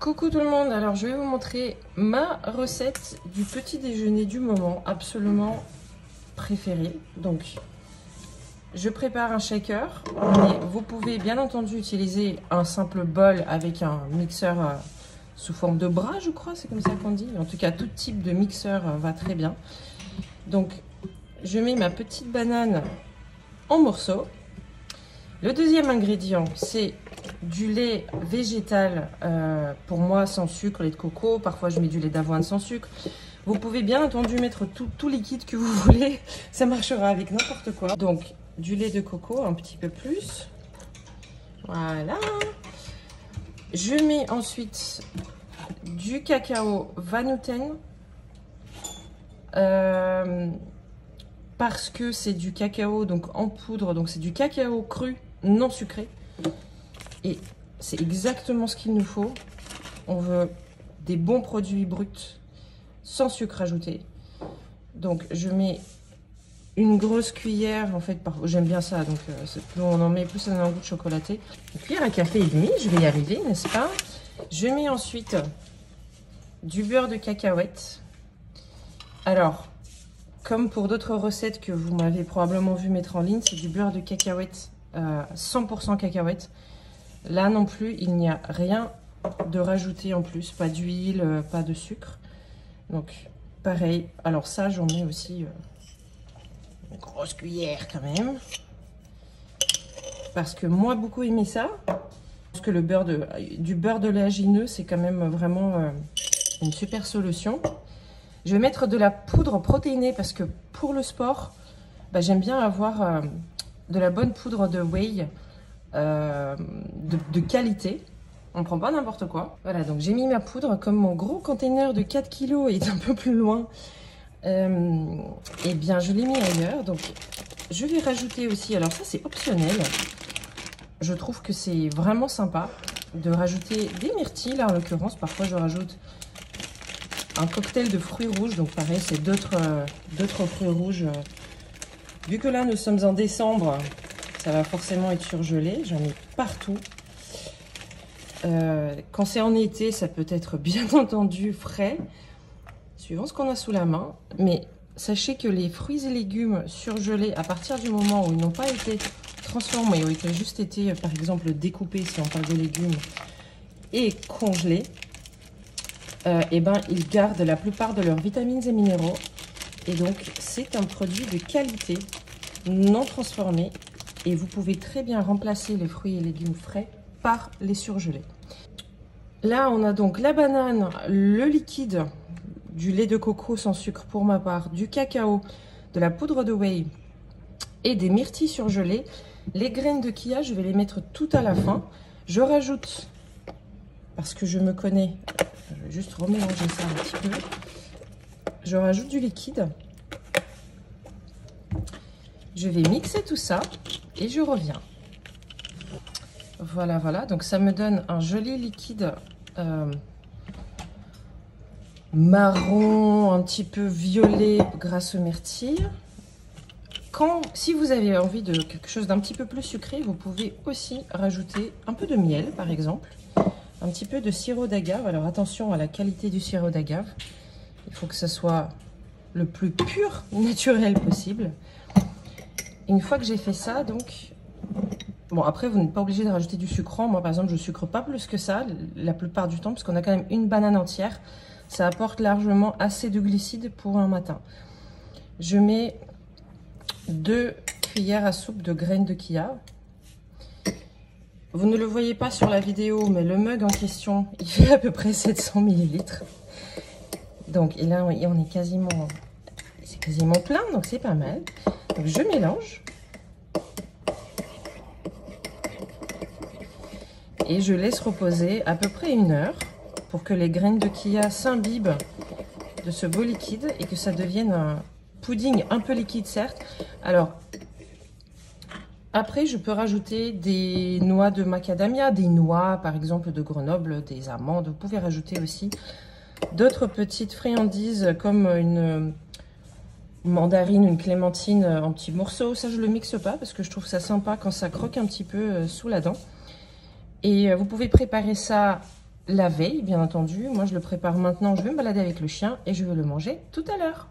Coucou tout le monde, alors je vais vous montrer ma recette du petit déjeuner du moment, absolument préférée. Donc, je prépare un shaker, mais vous pouvez bien entendu utiliser un simple bol avec un mixeur sous forme de bras, je crois, c'est comme ça qu'on dit. En tout cas, tout type de mixeur va très bien. Donc, je mets ma petite banane en morceaux. Le deuxième ingrédient, c'est du lait végétal, pour moi sans sucre, lait de coco. Parfois je mets du lait d'avoine sans sucre. Vous pouvez bien entendu mettre tout liquide que vous voulez, ça marchera avec n'importe quoi. Donc du lait de coco un petit peu plus, voilà. Je mets ensuite du cacao Van-Houten, parce que c'est du cacao donc en poudre, donc c'est du cacao cru non sucré. Et c'est exactement ce qu'il nous faut. On veut des bons produits bruts, sans sucre ajouté. Donc je mets une grosse cuillère, en fait, j'aime bien ça, donc plus on en met, plus ça donne un goût de chocolaté. Une cuillère à café et demi, je vais y arriver, n'est-ce pas? Je mets ensuite du beurre de cacahuète. Alors, comme pour d'autres recettes que vous m'avez probablement vu mettre en ligne, c'est du beurre de cacahuète, 100% cacahuète. Là non plus, il n'y a rien de rajouté en plus, pas d'huile, pas de sucre. Donc pareil, alors ça j'en mets aussi une grosse cuillère quand même. Parce que moi beaucoup aimé ça. Parce que du beurre d'oléagineux, c'est quand même vraiment une super solution. Je vais mettre de la poudre protéinée parce que pour le sport, j'aime bien avoir de la bonne poudre de whey. De qualité, on ne prend pas n'importe quoi. Voilà, donc j'ai mis ma poudre, comme mon gros container de 4 kg est un peu plus loin, et bien je l'ai mis ailleurs. Donc je vais rajouter aussi, alors ça c'est optionnel, je trouve que c'est vraiment sympa de rajouter des myrtilles. Là en l'occurrence, parfois je rajoute un cocktail de fruits rouges, donc pareil c'est d'autres fruits rouges. Vu que là nous sommes en décembre, ça va forcément être surgelé, j'en ai partout. Quand c'est en été, ça peut être bien entendu frais, suivant ce qu'on a sous la main. Mais sachez que les fruits et légumes surgelés, à partir du moment où ils n'ont pas été transformés, où ils ont juste été, par exemple, découpés, si on parle de légumes, et congelés, et ben, ils gardent la plupart de leurs vitamines et minéraux. Et donc, c'est un produit de qualité, non transformé. Et vous pouvez très bien remplacer les fruits et légumes frais par les surgelés. Là, on a donc la banane, le liquide, du lait de coco sans sucre pour ma part, du cacao, de la poudre de whey et des myrtilles surgelées. Les graines de chia, je vais les mettre tout à la fin. Je rajoute, parce que je me connais, je vais juste remélanger ça un petit peu. Je rajoute du liquide. Je vais mixer tout ça et je reviens. Voilà, voilà. Donc ça me donne un joli liquide marron, un petit peu violet grâce aux myrtilles. Si vous avez envie de quelque chose d'un petit peu plus sucré, vous pouvez aussi rajouter un peu de miel, par exemple. Un petit peu de sirop d'agave. Alors attention à la qualité du sirop d'agave. Il faut que ça soit le plus pur, naturel possible. Une fois que j'ai fait ça, donc, bon après vous n'êtes pas obligé de rajouter du sucrant. Moi par exemple je sucre pas plus que ça la plupart du temps, parce qu'on a quand même une banane entière. Ça apporte largement assez de glucides pour un matin. Je mets 2 cuillères à soupe de graines de chia. Vous ne le voyez pas sur la vidéo, mais le mug en question, il fait à peu près 700 ml. Donc et là on est quasiment, c'est quasiment plein, donc c'est pas mal. Donc je mélange et je laisse reposer à peu près 1 heure pour que les graines de chia s'imbibent de ce beau liquide et que ça devienne un pudding un peu liquide certes. Alors après je peux rajouter des noix de macadamia, des noix par exemple de Grenoble, des amandes. Vous pouvez rajouter aussi d'autres petites friandises comme une mandarine, une clémentine en petits morceaux. Ça je le mixe pas parce que je trouve ça sympa quand ça croque un petit peu sous la dent. Et vous pouvez préparer ça la veille, bien entendu. Moi, je le prépare maintenant. Je vais me balader avec le chien et je vais le manger tout à l'heure.